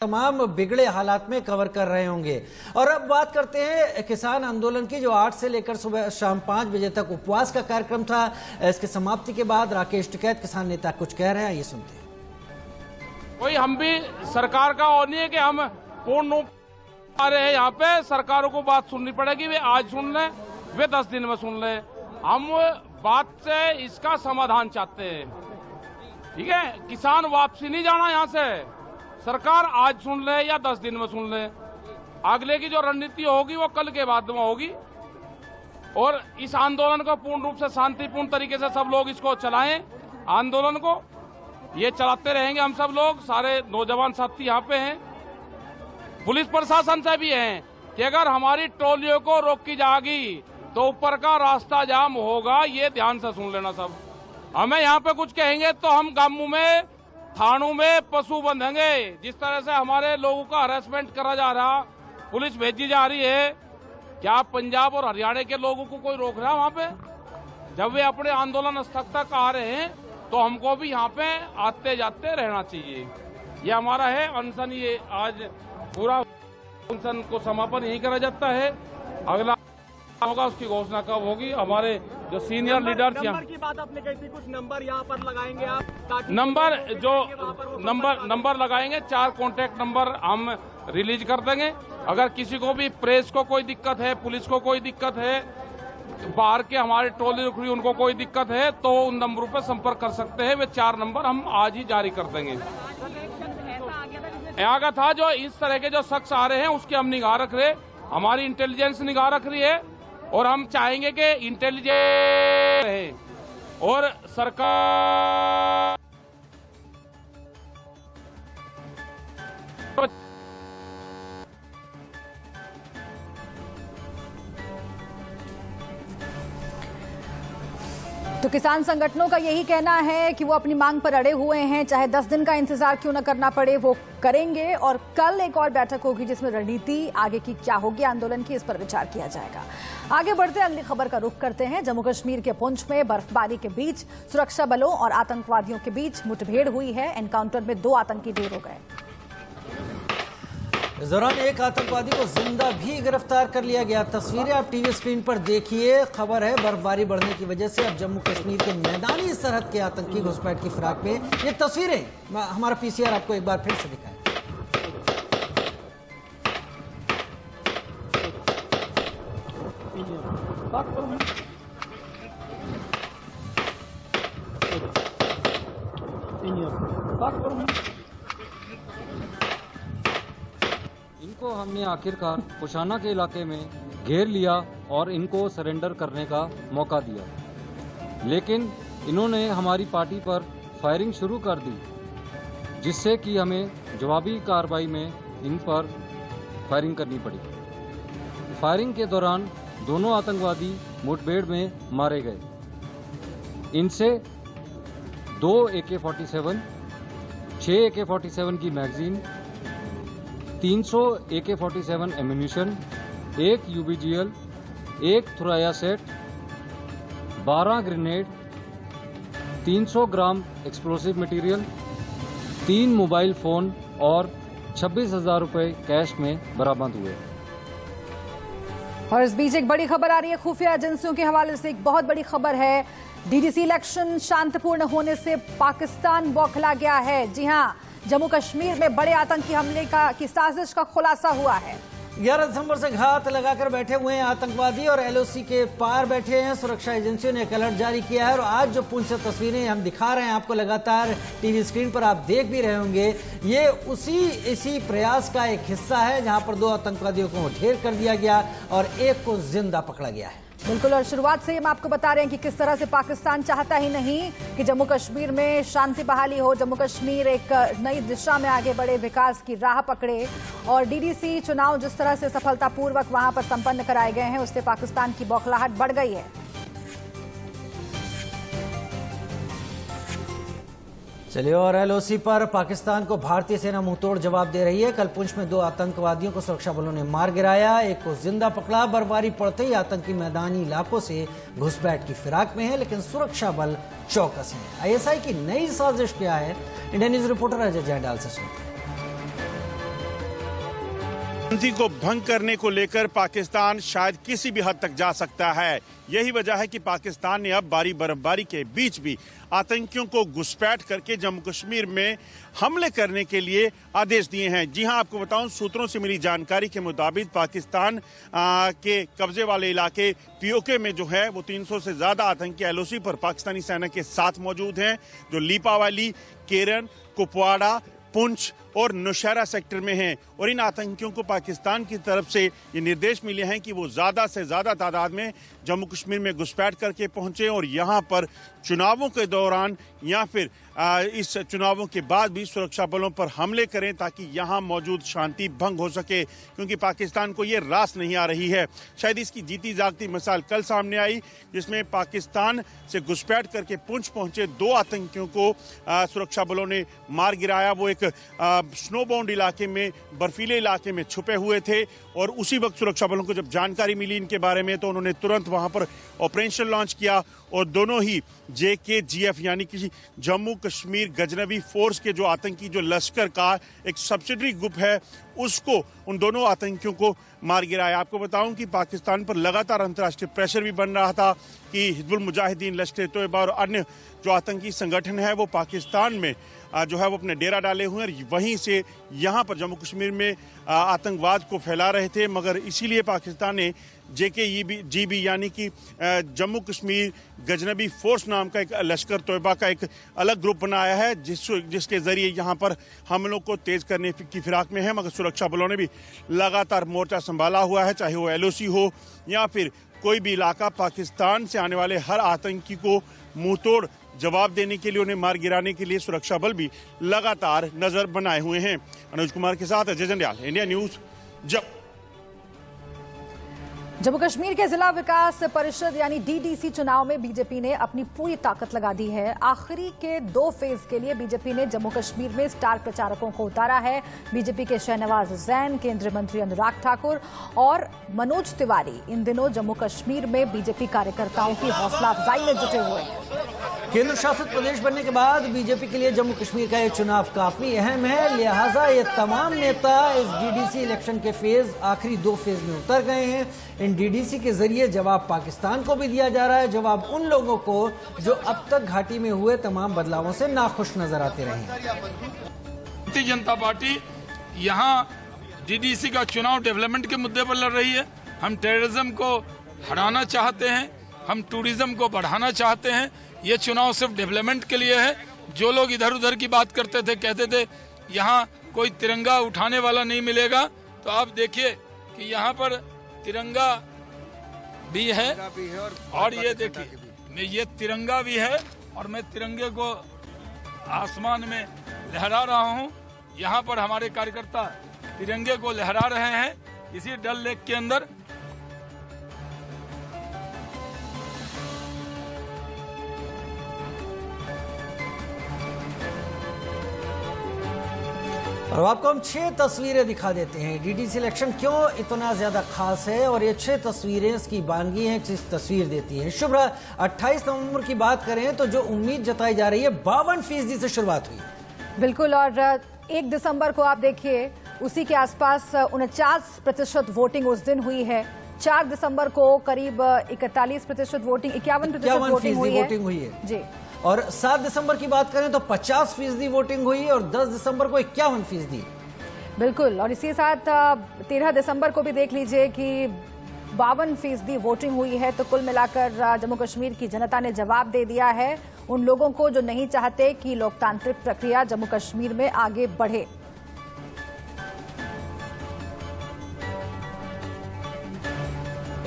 तमाम बिगड़े हालात में कवर कर रहे होंगे। और अब बात करते हैं किसान आंदोलन की, जो 8 से लेकर सुबह शाम 5 बजे तक उपवास का कार्यक्रम था। इसके समाप्ति के बाद राकेश टिकैत किसान नेता कुछ कह रहे हैं, ये सुनते हैं। कोई हम भी सरकार का और नहीं है कि हम पूर्ण रूप आ रहे हैं। यहाँ पे सरकारों को बात सुननी पड़ेगी, वे आज सुन लें, वे 10 दिन में सुन लें। हम बात से इसका समाधान चाहते हैं, ठीक है। किसान वापसी नहीं जाना यहाँ से, सरकार आज सुन ले या 10 दिन में सुन ले। अगले की जो रणनीति होगी वो कल के बाद में होगी। और इस आंदोलन को पूर्ण रूप से शांतिपूर्ण तरीके से सब लोग इसको चलाएं। आंदोलन को ये चलाते रहेंगे हम सब लोग, सारे नौजवान साथी यहाँ पे हैं। पुलिस प्रशासन से भी हैं कि अगर हमारी ट्रॉलियों को रोकी जाएगी तो ऊपर का रास्ता जाम होगा, ये ध्यान से सुन लेना सब। हमें यहाँ पे कुछ कहेंगे तो हम गांवों में थानों में पशु बंधेंगे। जिस तरह से हमारे लोगों का हरासमेंट करा जा रहा, पुलिस भेजी जा रही है, क्या पंजाब और हरियाणा के लोगों को कोई रोक रहा है वहां पे? जब वे अपने आंदोलन स्थल तक आ रहे हैं तो हमको भी यहाँ पे आते जाते रहना चाहिए। ये हमारा है अनशन। ये आज पूरा अनशन को समापन यही करा जाता है। अगला होगा उसकी घोषणा कब होगी, हमारे जो सीनियर लीडर्स नंबर की बात आपने कही थी, कुछ नंबर यहाँ पर लगाएंगे आप, ताकि नंबर लगाएंगे। 4 कॉन्टैक्ट नंबर हम रिलीज कर देंगे। अगर किसी को भी प्रेस को कोई दिक्कत है, पुलिस को कोई दिक्कत है, बाहर के हमारे टोली रुखड़ी उनको कोई दिक्कत है तो उन नंबरों पर संपर्क कर सकते हैं। वे 4 नंबर हम आज ही जारी कर देंगे। आगे था जो इस तरह के जो शख्स आ रहे हैं उसकी हम निगाह रख रहे, हमारी इंटेलिजेंस निगाह रख रही है। और हम चाहेंगे कि इंटेलिजेंस रहे और सरकार तो किसान संगठनों का यही कहना है कि वो अपनी मांग पर अड़े हुए हैं, चाहे 10 दिन का इंतजार क्यों न करना पड़े, वो करेंगे। और कल एक और बैठक होगी जिसमें रणनीति आगे की क्या होगी आंदोलन की, इस पर विचार किया जाएगा। आगे बढ़ते अगली खबर का रुख करते हैं। जम्मू कश्मीर के पुंछ में बर्फबारी के बीच सुरक्षा बलों और आतंकवादियों के बीच मुठभेड़ हुई है। एनकाउंटर में 2 आतंकी ढेर हो गए। इस दौरान एक आतंकवादी को जिंदा भी गिरफ्तार कर लिया गया। तस्वीरें आप टीवी स्क्रीन पर देखिए। खबर है बर्फबारी बढ़ने की वजह से अब जम्मू कश्मीर के मैदानी सरहद के आतंकी घुसपैठ की फिराक में। ये तस्वीरें हमारा पीसीआर आपको एक बार फिर से दिखाए। इनको हमने आखिरकार कुशाना के इलाके में घेर लिया और इनको सरेंडर करने का मौका दिया, लेकिन इन्होंने हमारी पार्टी पर फायरिंग शुरू कर दी, जिससे कि हमें जवाबी कार्रवाई में इन पर फायरिंग करनी पड़ी। फायरिंग के दौरान दोनों आतंकवादी मुठभेड़ में मारे गए। इनसे 2 AK-47, 6 AK-47 की magazine, 300 AK-47 ammunition, 1 UBGL, 1 Thuraya set, 12 grenade, 300 ग्राम एक्सप्लोसिव मटेरियल, 3 मोबाइल फोन और 26,000 रुपए कैश में बरामद हुए। और इस बीच एक बड़ी खबर आ रही है खुफिया एजेंसियों के हवाले से। एक बहुत बड़ी खबर है, DDC इलेक्शन शांतिपूर्ण होने से पाकिस्तान बौखला गया है। जी हां, जम्मू कश्मीर में बड़े आतंकी हमले की साजिश का खुलासा हुआ है। 11 दिसंबर से घात लगाकर बैठे हुए हैं आतंकवादी और LOC के पार बैठे हैं। सुरक्षा एजेंसियों ने एक अलर्ट जारी किया है। और आज जो पुंछ से तस्वीरें हम दिखा रहे हैं आपको लगातार टीवी स्क्रीन पर, आप देख भी रहे होंगे, ये इसी प्रयास का एक हिस्सा है जहां पर 2 आतंकवादियों को ढेर कर दिया गया और एक को जिंदा पकड़ा गया है। बिल्कुल, और शुरुआत से हम आपको बता रहे हैं कि किस तरह से पाकिस्तान चाहता ही नहीं कि जम्मू कश्मीर में शांति बहाली हो, जम्मू कश्मीर एक नई दिशा में आगे बढ़े, विकास की राह पकड़े। और DDC चुनाव जिस तरह से सफलतापूर्वक वहां पर संपन्न कराए गए हैं, उससे पाकिस्तान की बौखलाहट बढ़ गई है। चलिए, और LOC पर पाकिस्तान को भारतीय सेना मुंहतोड़ जवाब दे रही है। कल पुंछ में 2 आतंकवादियों को सुरक्षा बलों ने मार गिराया, एक को जिंदा पकड़ा। बर्फबारी पड़ते ही आतंकी मैदानी इलाकों से घुसपैठ की फिराक में है, लेकिन सुरक्षा बल चौकस है। ISI की नई साजिश क्या है, इंडिया न्यूज रिपोर्टर अजय जयंडाल से सुनते हैं। शांति को भंग करने को लेकर पाकिस्तान शायद किसी भी हद तक जा सकता है। यही वजह है कि पाकिस्तान ने अब भारी बर्फबारी के बीच भी आतंकियों को घुसपैठ करके जम्मू कश्मीर में हमले करने के लिए आदेश दिए हैं। जी हां, आपको बताऊं, सूत्रों से मिली जानकारी के मुताबिक पाकिस्तान के कब्जे वाले इलाके पीओके में जो है वो 300 से ज्यादा आतंकी एलओसी पर पाकिस्तानी सेना के साथ मौजूद हैं, जो लीपावाली, केरन, कुपवाड़ा, पुंछ और नौशहरा सेक्टर में हैं। और इन आतंकियों को पाकिस्तान की तरफ से ये निर्देश मिले हैं कि वो ज्यादा से ज्यादा तादाद में जम्मू कश्मीर में घुसपैठ करके पहुंचे और यहां पर चुनावों के दौरान या फिर इस चुनावों के बाद भी सुरक्षा बलों पर हमले करें ताकि यहां मौजूद शांति भंग हो सके, क्योंकि पाकिस्तान को ये रास नहीं आ रही है। शायद इसकी जीती जागती मिसाल कल सामने आई, जिसमें पाकिस्तान से घुसपैठ करके पुंछ पहुंचे 2 आतंकियों को सुरक्षा बलों ने मार गिराया। वो एक स्नो बाउंड इलाके में, बर्फीले इलाके में छुपे हुए थे और उसी वक्त सुरक्षा बलों को जब जानकारी मिली इनके बारे में तो उन्होंने तुरंत वहां पर ऑपरेशन लॉन्च किया और दोनों ही JKGF यानी कि जम्मू कश्मीर गजनवी फोर्स के जो आतंकी जो लश्कर का एक सब्सिडरी ग्रुप है उसको, उन दोनों आतंकियों को मार गिराया। आपको बताऊं कि पाकिस्तान पर लगातार अंतर्राष्ट्रीय प्रेशर भी बन रहा था कि हिजबुल मुजाहिदीन, लश्कर-ए-तोयबा और अन्य जो आतंकी संगठन है वो पाकिस्तान में जो है वो अपने डेरा डाले हुए हैं, वहीं से यहाँ पर जम्मू कश्मीर में आतंकवाद को फैला रहे थे। मगर इसीलिए पाकिस्तान ने JKGB यानी कि जम्मू कश्मीर गजनबी फोर्स नाम का एक लश्कर तोयबा का एक अलग ग्रुप बनाया है, जिसके जरिए यहाँ पर हमलों को तेज करने की फिराक में है। मगर सुरक्षा बलों ने भी लगातार मोर्चा संभाला हुआ है, चाहे वो LOC हो या फिर कोई भी इलाका। पाकिस्तान से आने वाले हर आतंकी को मुंहतोड़ जवाब देने के लिए, उन्हें मार गिराने के लिए सुरक्षा बल भी लगातार नजर बनाए हुए हैं। अनुज कुमार के साथ अजय जंडियाल, इंडिया न्यूज, जम्मू कश्मीर के जिला विकास परिषद यानी DDC चुनाव में बीजेपी ने अपनी पूरी ताकत लगा दी है। आखिरी के 2 फेज के लिए बीजेपी ने जम्मू कश्मीर में स्टार प्रचारकों को उतारा है। बीजेपी के शहनवाज हुसैन, केंद्रीय मंत्री अनुराग ठाकुर और मनोज तिवारी इन दिनों जम्मू कश्मीर में बीजेपी कार्यकर्ताओं की हौसला अफजाई में जुटे हुए हैं। केंद्र शासित प्रदेश बनने के बाद बीजेपी के लिए जम्मू कश्मीर का ये चुनाव काफी अहम है, लिहाजा ये तमाम नेता इस DDC इलेक्शन के फेज आखिरी 2 फेज में उतर गए हैं। इन DDC के जरिए जवाब पाकिस्तान को भी दिया जा रहा है, जवाब उन लोगों को जो अब तक घाटी में हुए तमाम बदलावों से नाखुश नजर आते रहे। भारतीय जनता पार्टी यहाँ DDC का चुनाव डेवलपमेंट के मुद्दे पर लड़ रही है। हम टेररिज्म को हटाना चाहते हैं, हम टूरिज्म को बढ़ाना चाहते हैं। ये चुनाव सिर्फ डेवलपमेंट के लिए है। जो लोग इधर उधर की बात करते थे, कहते थे यहाँ कोई तिरंगा उठाने वाला नहीं मिलेगा, तो आप देखिए कि यहाँ पर तिरंगा भी है और ये देखिए ये तिरंगा भी है और मैं तिरंगे को आसमान में लहरा रहा हूँ। यहाँ पर हमारे कार्यकर्ता तिरंगे को लहरा रहे हैं इसी डल लेक के अंदर। और आपको हम 6 तस्वीरें दिखा देते हैं। DDC इलेक्शन क्यों इतना ज्यादा खास है और ये 6 तस्वीरें इसकी बानगी हैं, किस तस्वीर देती हैं। शुभ 28 नवंबर की बात करें तो जो उम्मीद जताई जा रही है 52% से शुरुआत हुई। बिल्कुल, और 1 दिसंबर को आप देखिए उसी के आसपास 49% वोटिंग उस दिन हुई है। 4 दिसंबर को करीब 41% वोटिंग, 51% वोटिंग हुई है जी। और 7 दिसंबर की बात करें तो 50% वोटिंग हुई और 10 दिसंबर को 51%। बिल्कुल, और इसी साथ 13 दिसंबर को भी देख लीजिए कि 52% वोटिंग हुई है। तो कुल मिलाकर जम्मू कश्मीर की जनता ने जवाब दे दिया है उन लोगों को जो नहीं चाहते कि लोकतांत्रिक प्रक्रिया जम्मू कश्मीर में आगे बढ़े।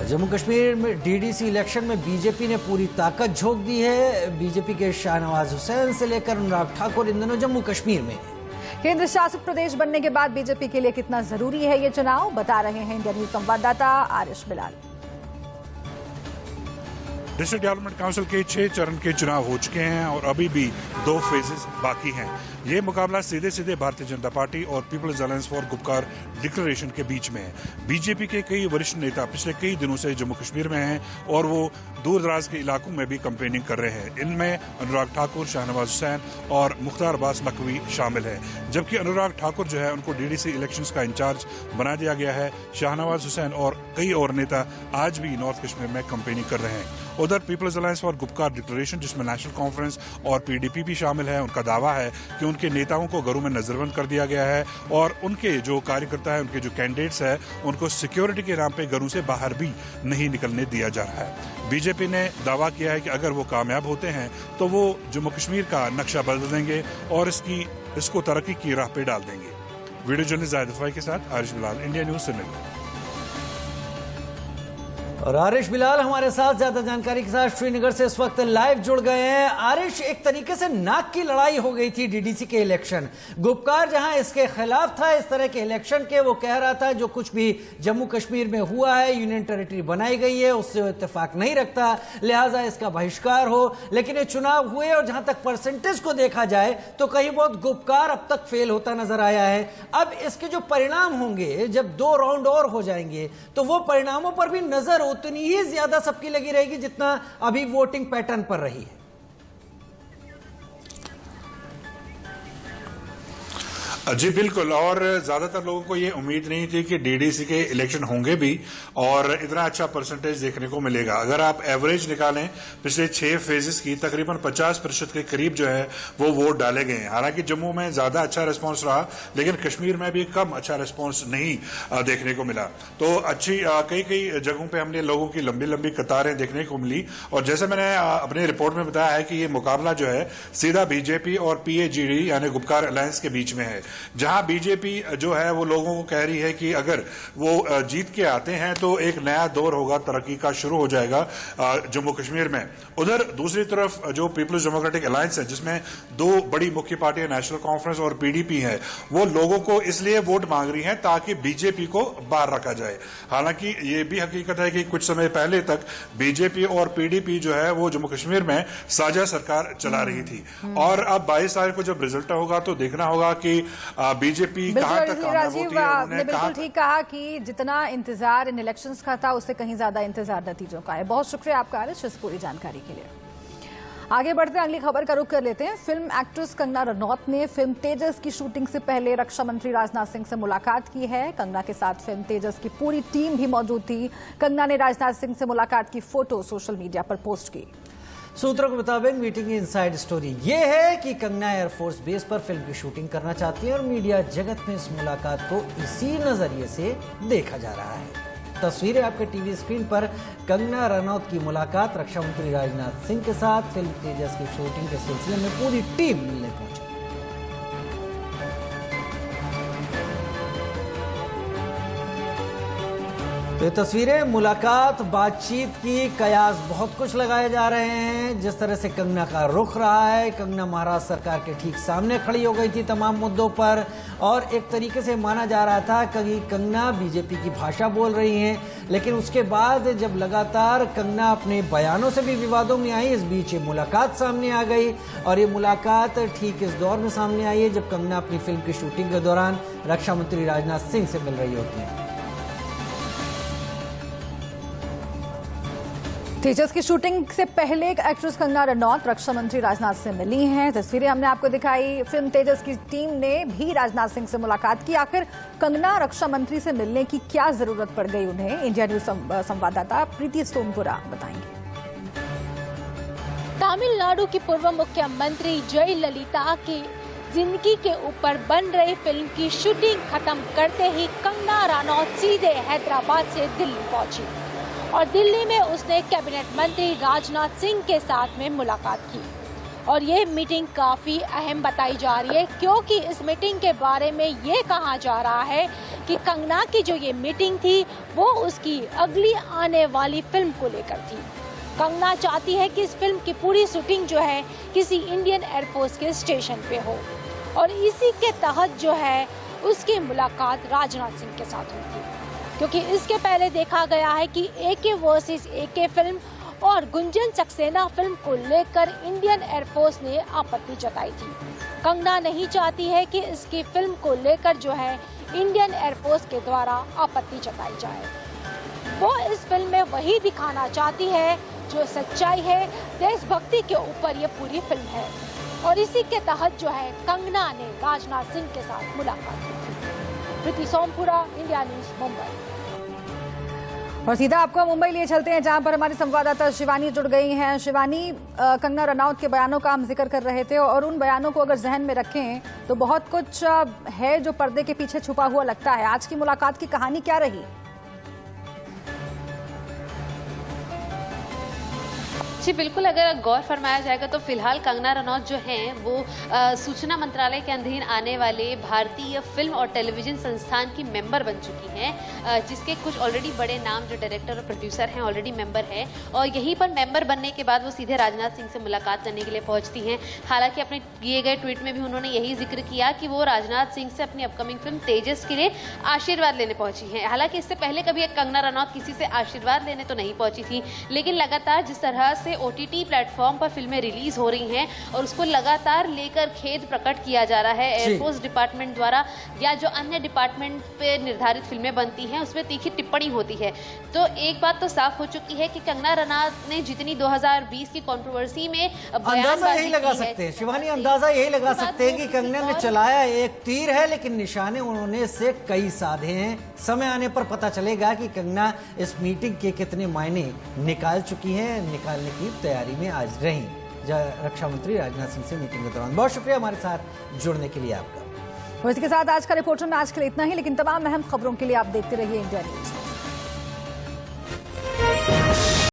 जम्मू कश्मीर में DDC इलेक्शन में बीजेपी ने पूरी ताकत झोंक दी है। बीजेपी के शहनवाज हुसैन से लेकर अनुराग ठाकुर इन दिनों जम्मू कश्मीर में। केंद्र शासित प्रदेश बनने के बाद बीजेपी के लिए कितना जरूरी है ये चुनाव, बता रहे हैं इंडिया न्यूज संवाददाता Aarish Bilal. District development council के 6 चरण के चुनाव हो चुके हैं और अभी भी 2 फेजेस बाकी हैं। ये मुकाबला सीधे सीधे भारतीय जनता पार्टी और people's alliance for Gupkar declaration के बीच में है। बीजेपी के कई वरिष्ठ नेता पिछले कई दिनों से जम्मू कश्मीर में हैं और वो दूर दराज के इलाकों में भी कैंपेनिंग कर रहे हैं। इनमें अनुराग ठाकुर, शाहनवाज हुसैन और मुख्तार अब्बास नकवी शामिल है। जबकि अनुराग ठाकुर जो है उनको डीडीसी इलेक्शंस का इंचार्ज बना दिया गया है। शाहनवाज हुसैन और कई और नेता आज भी नॉर्थ कश्मीर में कैंपेनिंग कर रहे हैं। उधर people's alliance for Gupkar declaration, जिसमें नेशनल कॉन्फ्रेंस और पीडीपी भी शामिल है, उनका दावा है कि उनके नेताओं को घरों में नजरबंद कर दिया गया है और उनके जो कार्यकर्ता है, उनके जो कैंडिडेट्स है, उनको सिक्योरिटी के नाम पे घरों से बाहर भी नहीं निकलने दिया जा रहा है। बीजेपी ने दावा किया है कि अगर वो कामयाब होते हैं तो वो जम्मू कश्मीर का नक्शा बदल देंगे और इसको तरक्की की राह पे डाल देंगे। वीडियो जर्नलिस्ट जाहिद अफवाई के साथ आरिश बिलाल, इंडिया न्यूज श्रीनगर। और आरिश बिलाल हमारे साथ ज्यादा जानकारी के साथ श्रीनगर से इस वक्त लाइव जुड़ गए हैं। आरिश, एक तरीके से नाक की लड़ाई हो गई थी डीडीसी के इलेक्शन। गुपकार जहां इसके खिलाफ था इस तरह के इलेक्शन के, वो कह रहा था जो कुछ भी जम्मू कश्मीर में हुआ है, यूनियन टेरिटरी बनाई गई है, उससे वो इत्तेफाक नहीं रखता, लिहाजा इसका बहिष्कार हो। लेकिन ये चुनाव हुए और जहां तक परसेंटेज को देखा जाए तो कहीं बहुत गुपकार अब तक फेल होता नजर आया है। अब इसके जो परिणाम होंगे, जब 2 राउंड और हो जाएंगे, तो वो परिणामों पर भी नजर उतनी ही ज्यादा सबकी लगी रहेगी जितना अभी वोटिंग पैटर्न पर रही है। जी बिल्कुल, और ज्यादातर लोगों को ये उम्मीद नहीं थी कि डीडीसी के इलेक्शन होंगे भी और इतना अच्छा परसेंटेज देखने को मिलेगा। अगर आप एवरेज निकालें पिछले 6 फेजेस की, तकरीबन 50% के करीब जो है वो वोट डाले गए हैं। हालांकि जम्मू में ज्यादा अच्छा रिस्पांस रहा, लेकिन कश्मीर में भी कम अच्छा रिस्पांस नहीं देखने को मिला। तो अच्छी कई जगहों पर हमने लोगों की लंबी लंबी कतारें देखने को मिली। और जैसे मैंने अपनी रिपोर्ट में बताया है कि ये मुकाबला जो है सीधा बीजेपी और पीएजीडी यानी गुपकार अलायंस के बीच में है, जहां बीजेपी जो है वो लोगों को कह रही है कि अगर वो जीत के आते हैं तो एक नया दौर होगा, तरक्की का शुरू हो जाएगा जम्मू कश्मीर में। उधर दूसरी तरफ जो पीपल्स डेमोक्रेटिक अलायंस है, जिसमें 2 बड़ी मुख्य पार्टियां नेशनल कॉन्फ्रेंस और पीडीपी है, वो लोगों को इसलिए वोट मांग रही है ताकि बीजेपी को बाहर रखा जाए। हालांकि ये भी हकीकत है कि कुछ समय पहले तक बीजेपी और पीडीपी जो है वो जम्मू कश्मीर में साझा सरकार चला रही थी। और अब 22 तारीख को जब रिजल्ट होगा तो देखना होगा कि बीजेपी कहां तक कामयाब होती है। आपने बिल्कुल ठीक कहा कि जितना इंतजार इन इलेक्शंस का था उससे कहीं ज्यादा इंतजार नतीजों का है। बहुत शुक्रिया आपका आरिश इस पूरी जानकारी के लिए। आगे बढ़ते हैं, अगली खबर का रुख कर लेते हैं। फिल्म एक्ट्रेस कंगना रनौत ने फिल्म तेजस की शूटिंग से पहले रक्षा मंत्री राजनाथ सिंह से मुलाकात की है। कंगना के साथ फिल्म तेजस की पूरी टीम भी मौजूद थी। कंगना ने राजनाथ सिंह से मुलाकात की फोटो सोशल मीडिया पर पोस्ट की। सूत्रों के मुताबिक मीटिंग की इनसाइड स्टोरी यह है कि कंगना एयरफोर्स बेस पर फिल्म की शूटिंग करना चाहती है और मीडिया जगत में इस मुलाकात को इसी नजरिए से देखा जा रहा है। तस्वीरें आपके टीवी स्क्रीन पर कंगना रनौत की मुलाकात रक्षा मंत्री राजनाथ सिंह के साथ फिल्म तेजस की शूटिंग के सिलसिले में पूरी टीम मिलने पहुंची। तो ये तस्वीरें मुलाकात बातचीत की कयास बहुत कुछ लगाए जा रहे हैं। जिस तरह से कंगना का रुख रहा है, कंगना महाराष्ट्र सरकार के ठीक सामने खड़ी हो गई थी तमाम मुद्दों पर और एक तरीके से माना जा रहा था कि कंगना बीजेपी की भाषा बोल रही हैं। लेकिन उसके बाद जब लगातार कंगना अपने बयानों से भी विवादों में आई, इस बीच ये मुलाकात सामने आ गई और ये मुलाकात ठीक इस दौर में सामने आई है जब कंगना अपनी फिल्म की शूटिंग के दौरान रक्षा मंत्री राजनाथ सिंह से मिल रही होती है। तेजस की शूटिंग से पहले एक्ट्रेस कंगना रनौत रक्षा मंत्री राजनाथ से मिली हैं। तस्वीरें हमने आपको दिखाई। फिल्म तेजस की टीम ने भी राजनाथ सिंह से मुलाकात की। आखिर कंगना रक्षा मंत्री से मिलने की क्या जरूरत पड़ गई उन्हें, इंडिया न्यूज संवाददाता प्रीति सोमपुरा बताएंगे। तमिलनाडु की पूर्व मुख्यमंत्री जयललिता की जिंदगी के ऊपर बन रही फिल्म की शूटिंग खत्म करते ही कंगना रनौत सीधे हैदराबाद से दिल्ली पहुंची और दिल्ली में उसने कैबिनेट मंत्री राजनाथ सिंह के साथ में मुलाकात की। और ये मीटिंग काफी अहम बताई जा रही है क्योंकि इस मीटिंग के बारे में ये कहा जा रहा है कि कंगना की जो ये मीटिंग थी वो उसकी अगली आने वाली फिल्म को लेकर थी। कंगना चाहती है कि इस फिल्म की पूरी शूटिंग जो है किसी इंडियन एयरफोर्स के स्टेशन पे हो और इसी के तहत जो है उसकी मुलाकात राजनाथ सिंह के साथ हुई थी। क्योंकि इसके पहले देखा गया है कि एके वर्सेस एके फिल्म और गुंजन सक्सेना फिल्म को लेकर इंडियन एयरफोर्स ने आपत्ति जताई थी। कंगना नहीं चाहती है कि इसकी फिल्म को लेकर जो है इंडियन एयरफोर्स के द्वारा आपत्ति जताई जाए। वो इस फिल्म में वही दिखाना चाहती है जो सच्चाई है, देशभक्ति के ऊपर ये पूरी फिल्म है और इसी के तहत जो है कंगना ने राजनाथ सिंह के साथ मुलाकात की थी। प्रीति सोमपुरा, इंडिया न्यूज, मुंबई। और सीधा आपको मुंबई लिए चलते हैं, जहां पर हमारी संवाददाता शिवानी जुड़ गई हैं। शिवानी, कंगना रनौत के बयानों का हम जिक्र कर रहे थे और उन बयानों को अगर जहन में रखें तो बहुत कुछ है जो पर्दे के पीछे छुपा हुआ लगता है। आज की मुलाकात की कहानी क्या रही? जी बिल्कुल, अगर गौर फरमाया जाएगा तो फिलहाल कंगना रनौत जो हैं वो सूचना मंत्रालय के अधीन आने वाले भारतीय फिल्म और टेलीविजन संस्थान की मेंबर बन चुकी हैं, जिसके कुछ ऑलरेडी बड़े नाम जो डायरेक्टर और प्रोड्यूसर हैं ऑलरेडी मेंबर हैं और यहीं पर मेंबर बनने के बाद वो सीधे राजनाथ सिंह से मुलाकात करने के लिए पहुंचती हैं। हालांकि अपने किए गए ट्वीट में भी उन्होंने यही जिक्र किया कि वो राजनाथ सिंह से अपनी अपकमिंग फिल्म तेजस के लिए आशीर्वाद लेने पहुंची हैं। हालांकि इससे पहले कभी एक कंगना रनौत किसी से आशीर्वाद लेने तो नहीं पहुंची थी, लेकिन लगातार जिस तरह से OTT प्लेटफॉर्म पर फिल्में रिलीज हो रही हैं और उसको लगातार लेकर खेद प्रकट किया जा रहा है एयरफोर्स डिपार्टमेंट द्वारा या जो अन्य डिपार्टमेंट पे निर्धारित फिल्में बनती हैं उसमें तीखी टिप्पणी होती है। तो एक बात तो साफ हो चुकी है कि कंगना रनौत ने जितनी 2020 की कंट्रोवर्सी में अंदाजा यही लगा सकते हैं शिवानी, अंदाजा यही लगा सकते हैं कि कंगना ने चलाया एक तीर है लेकिन निशाने उन्होंने इससे कई साधे हैं। समय आने पर पता चलेगा कि कंगना इस मीटिंग के कितने मायने निकाल चुकी हैं, निकालने की तैयारी में आज रही रक्षा मंत्री राजनाथ सिंह से मीटिंग के दौरान। बहुत शुक्रिया हमारे साथ जुड़ने के लिए आपका। और इसके साथ आज का रिपोर्टर में आज के लिए इतना ही, लेकिन तमाम अहम खबरों के लिए आप देखते रहिए इंडिया न्यूज।